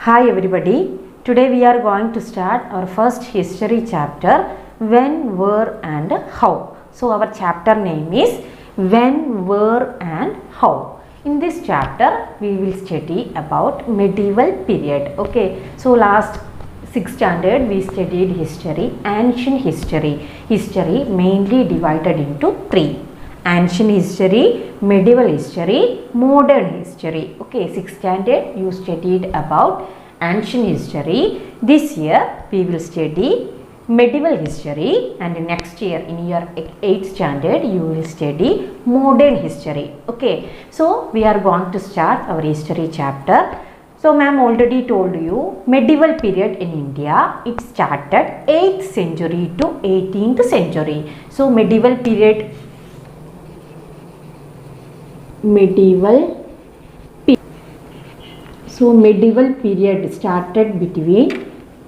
Hi everybody. Today we are going to start our first history chapter, when, where and how. So our chapter name is when, where and how. In this chapter we will study about medieval period. Okay. So last 6th standard we studied history, ancient history. History mainly divided into 3. Ancient history, medieval history, modern history. Okay, 6th standard you studied about ancient history. This year we will study medieval history, and next year in your 8th standard you will study modern history. Okay, so we are going to start our history chapter. So ma'am already told you medieval period in India, it started 8th century to 18th century. So medieval period medieval period started between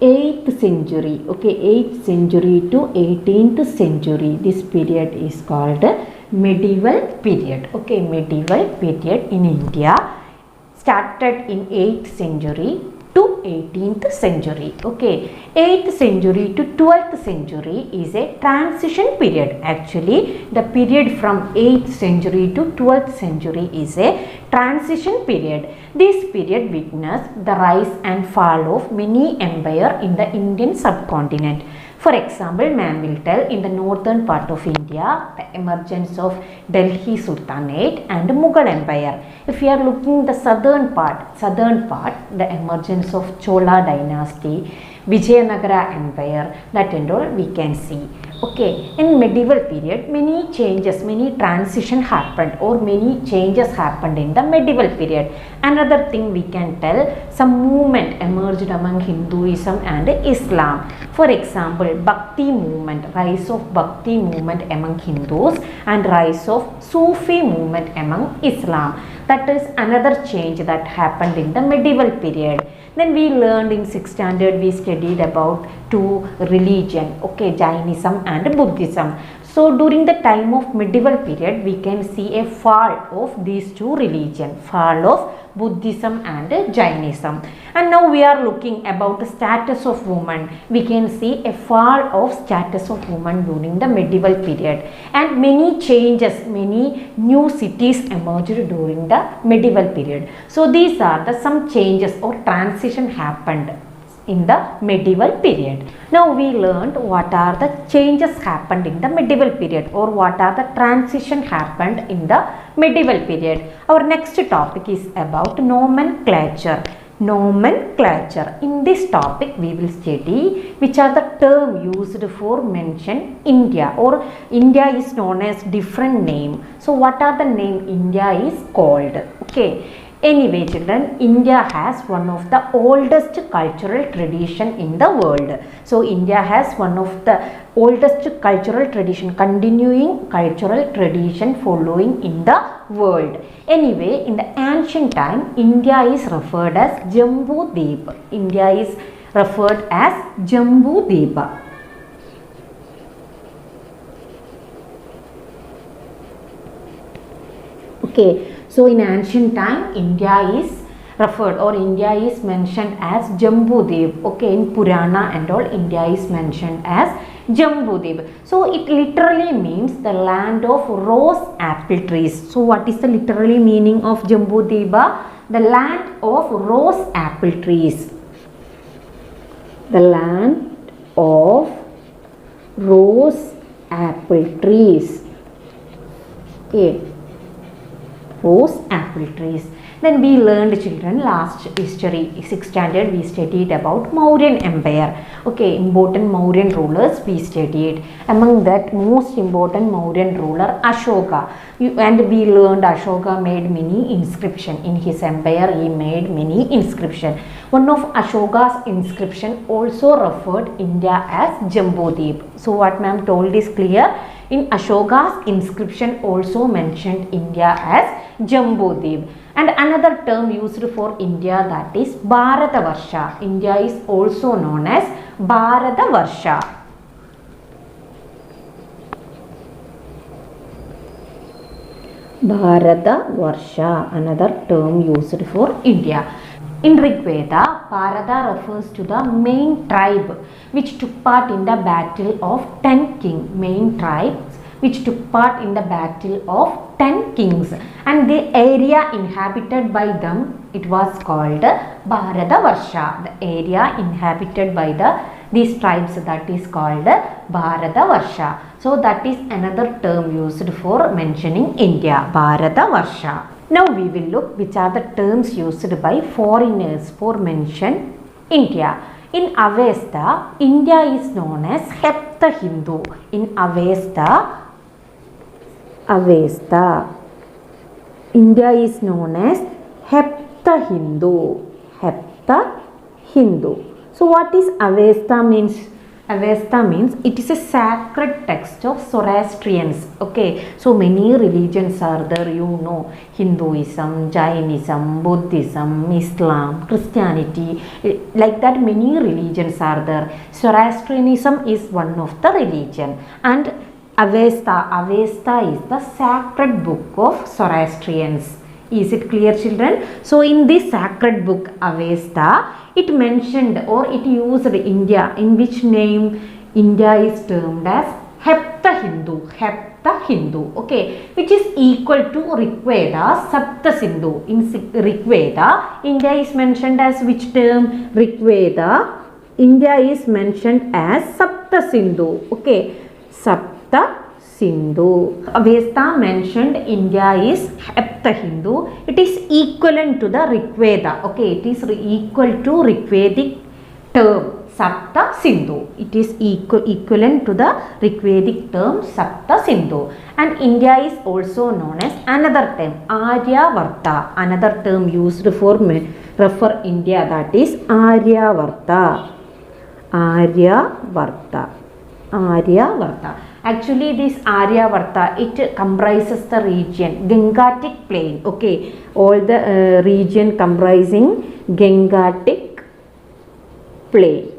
8th century, okay, 8th century to 18th century. This period is called medieval period. Okay, medieval period in India started in 8th century to 18th century. Okay, 8th century to 12th century is a transition period. Actually the period from 8th century to 12th century is a transition period. This period witnessed the rise and fall of many empires in the Indian subcontinent. For example, man will tell in the northern part of India, the emergence of Delhi Sultanate and Mughal Empire. If you are looking the southern part, the emergence of Chola dynasty, Vijayanagara Empire, that and all we can see. Okay, in medieval period, many changes, many transition happened, or many changes happened in the medieval period. Another thing we can tell, some movement emerged among Hinduism and Islam. For example, Bhakti movement, rise of Bhakti movement among Hindus and rise of Sufi movement among Islam. That is another change that happened in the medieval period. Then we learned in 6th standard, we studied about two religion, okay, Jainism and Buddhism. So during the time of medieval period, we can see a fall of these two religions, fall of Buddhism and Jainism. And now we are looking about the status of women. We can see a fall of status of women during the medieval period, and many changes, many new cities emerged during the medieval period. So these are the some changes or transition happened in the medieval period. Now we learned what are the changes happened in the medieval period, or what are the transition happened in the medieval period. Our next topic is about nomenclature. Nomenclature. In this topic we will study which are the term used for mention India, or India is known as different name. So what are the name India is called? Okay. Anyway children, India has one of the oldest cultural tradition in the world. So India has one of the oldest cultural tradition, continuing cultural tradition following in the world. Anyway, in the ancient time, India is referred as Jambu Deep. India is referred as Jambu Deepa. Okay. So in ancient time, India is referred, or India is mentioned as Jambudeep. Okay, in Purana and all, India is mentioned as Jambudeep. So it literally means the land of rose apple trees. So what is the literally meaning of Jambudeepa? The land of rose apple trees. The land of rose apple trees. Okay. Rose apple trees. Then we learned children last history 6th standard we studied about Mauryan Empire. Okay, important Mauryan rulers we studied. Among that most important Mauryan ruler Ashoka. And we learned Ashoka made many inscription in his empire. He made many inscription. One of Ashoka's inscription also referred India as Jambudeep. So what ma'am told is clear. In Ashoka's inscription also mentioned India as Jambudeep. And another term used for India, that is Bharatavarsha. India is also known as Bharatavarsha. Bharatavarsha, another term used for India. In Rig Veda, Bharata refers to the main tribe which took part in the battle of 10 kings. Main tribes which took part in the battle of 10 kings, and the area inhabited by them, it was called Bharatavarsha. The area inhabited by these tribes, that is called Bharatavarsha. So that is another term used for mentioning India, Bharatavarsha. Now we will look which are the terms used by foreigners for mention India. In Avesta, India is known as Hepta Hindu. In Avesta, India is known as Hepta Hindu. Hepta Hindu. So what is Avesta means? Avesta means it is a sacred text of Zoroastrians. Okay, so many religions are there, you know, Hinduism, Jainism, Buddhism, Islam, Christianity, like that many religions are there. Zoroastrianism is one of the religion, and Avesta is the sacred book of Zoroastrians. Is it clear, children? So in this sacred book Avesta, it mentioned or it used India. In which name? India is termed as Hepta Hindu. Hepta Hindu, okay, which is equal to Rigveda Sapta Sindhu. In Rigveda, India is mentioned as which term? Rigveda, India is mentioned as Sapta Sindhu. Okay, Sapta Sindhu. Avesta mentioned India is Hepta Hindu. It is equivalent to the Rigveda. Okay, it is equal to Rigvedic term Sapta Sindhu. It is equivalent to the Rigvedic term Sapta Sindhu. And India is also known as another term Aryavarta. Another term used for refer India, that is Aryavarta. Aryavarta. Actually, this Aryavarta, it comprises the region Gangatic plain. Okay, all the region comprising Gangatic plain.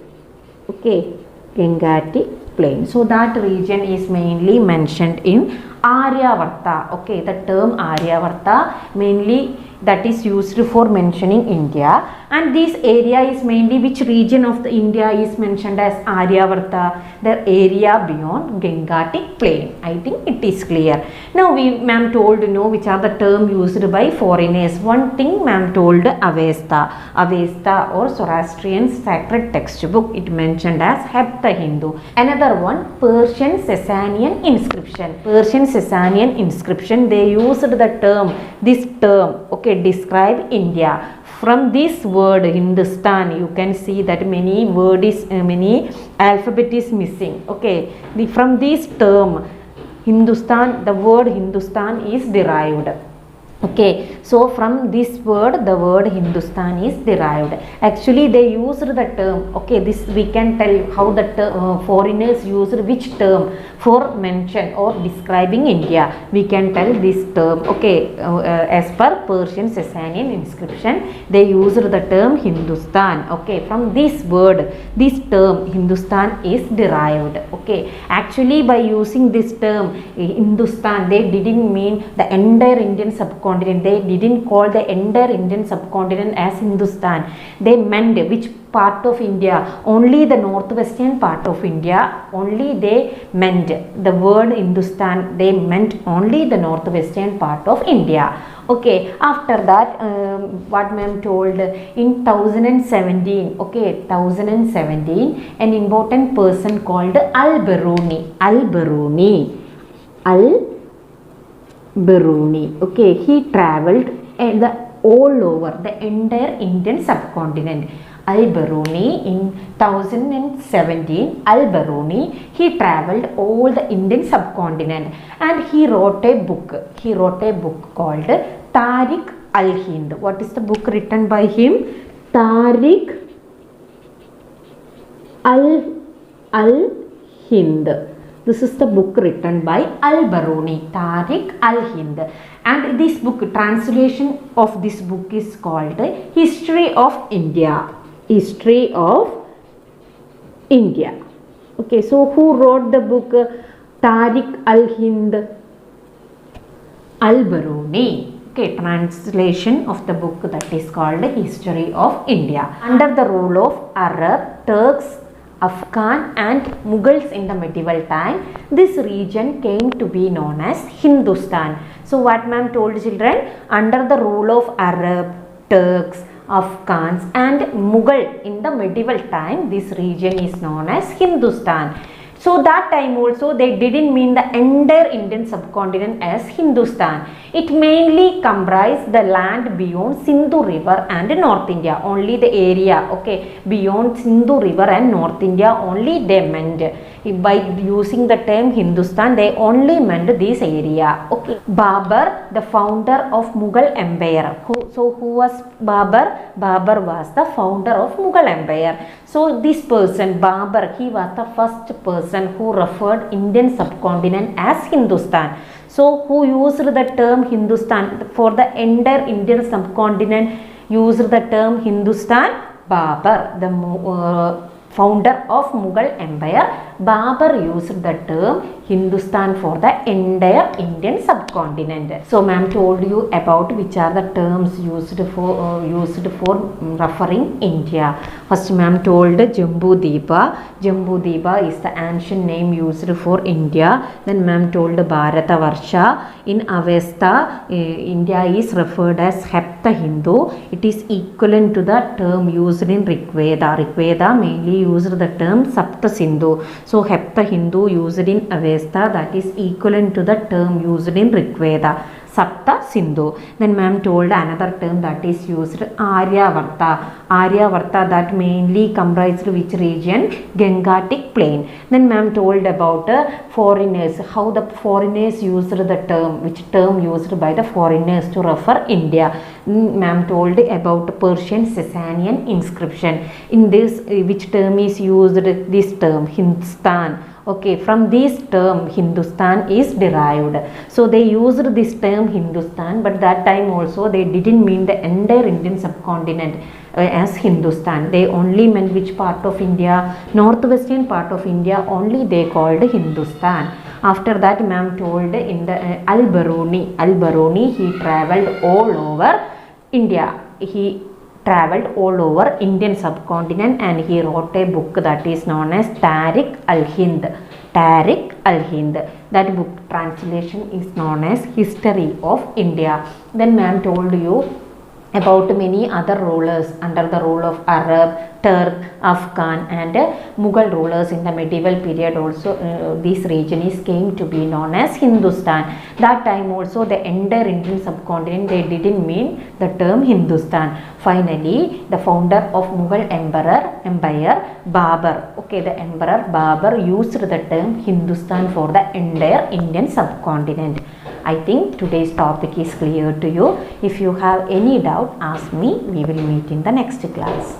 Okay, Gangatic plain. So that region is mainly mentioned in Aryavarta. Okay, the term Aryavarta mainly that is used for mentioning India, and this area is mainly which region of the India is mentioned as Aryavarta? The area beyond Gangatic plain. I think it is clear. Now ma'am told which are the term used by foreigners. One thing ma'am told Avesta or Zoroastrian sacred textbook, it mentioned as Hepta Hindu. Another one, Persian Sasanian inscription. Persian Sasanian inscription, they used this term, okay, describe India. From this word Hindustan, you can see that many alphabet is missing. Okay, from this term Hindustan, the word Hindustan is derived. Okay, so from this word, the word Hindustan is derived. Actually, they used the term. Okay, this we can tell how the foreigners used which term for mention or describing India. We can tell this term. Okay, as per Persian Sasanian inscription, they used the term Hindustan. Okay, from this word, this term Hindustan is derived. Okay, actually by using this term Hindustan, they didn't mean the entire Indian subcontinent. They didn't call the entire Indian subcontinent as Hindustan. They meant which part of India? Only the northwestern part of India. Only they meant the word Hindustan. They meant only the northwestern part of India. Okay, after that, what ma'am told in 2017, okay, 2017, an important person called Al-Biruni. Okay, he traveled all over the entire Indian subcontinent. Al-Biruni in 2017, Al-Biruni, he traveled all the Indian subcontinent, and he wrote a book. He wrote a book called Tariq al-Hind. What is the book written by him? Tariq al-Hind. This is the book written by Al-Biruni, Tariq al-Hind. And this book, translation of this book is called History of India. History of India. Okay, so who wrote the book? Tariq al-Hind. Al-Biruni. Okay, translation of the book that is called History of India. Under the rule of Arab, Turks, Afghan and Mughals in the medieval time, this region came to be known as Hindustan. So what ma'am told children? Under the rule of Arab, Turks, Afghans and Mughal in the medieval time, this region is known as Hindustan. So that time also they didn't mean the entire Indian subcontinent as Hindustan. It mainly comprised the land beyond Sindhu river and North India. Only the area, okay, beyond Sindhu river and North India only they meant. By using the term Hindustan, they only meant this area. Okay. Babur, the founder of Mughal Empire. Who was Babur? Babur was the founder of Mughal Empire. So this person, Babur, he was the first person who referred Indian subcontinent as Hindustan. So who used the term Hindustan for the entire Indian subcontinent? Used the term Hindustan? Babur, the founder of Mughal Empire. Babur used the term Hindustan for the entire Indian subcontinent. So ma'am told you about which are the terms used for referring India. First ma'am told Jambu Deepa. Jambu Deepa is the ancient name used for India. Then ma'am told Bharata Varsha. In Avesta, India is referred as Hepta Hindu. It is equivalent to the term used in Rig Veda. Rig Veda mainly used the term Sapta Sindhu. So Hepta Hindu used in Avesta, that is equivalent to the term used in Rig Veda, Sapta Sindhu. Then ma'am told another term that is used, Aryavarta. Aryavarta, that mainly comprised which region? Gangatic plain. Then ma'am told about foreigners, how the foreigners used the term, which term used by the foreigners to refer India. Ma'am told about Persian Sasanian inscription. In this, which term is used? This term Hindustan. Okay, from this term Hindustan is derived. So they used this term Hindustan, but that time also they didn't mean the entire Indian subcontinent as Hindustan. They only meant which part of India? Northwestern part of India only they called Hindustan. After that ma'am told in the Al-Biruni, he travelled all over India. He travelled all over Indian subcontinent and he wrote a book that is known as Tariq al-Hind. Tariq al-Hind. That book translation is known as History of India. Then ma'am told you about many other rulers under the rule of Arab, Turk, Afghan and Mughal rulers in the medieval period also. This region came to be known as Hindustan. That time also the entire Indian subcontinent, they didn't mean the term Hindustan. Finally, the founder of Mughal Empire, Babur. Okay, the Emperor Babur used the term Hindustan for the entire Indian subcontinent. I think today's topic is clear to you. If you have any doubt, ask me. We will meet in the next class.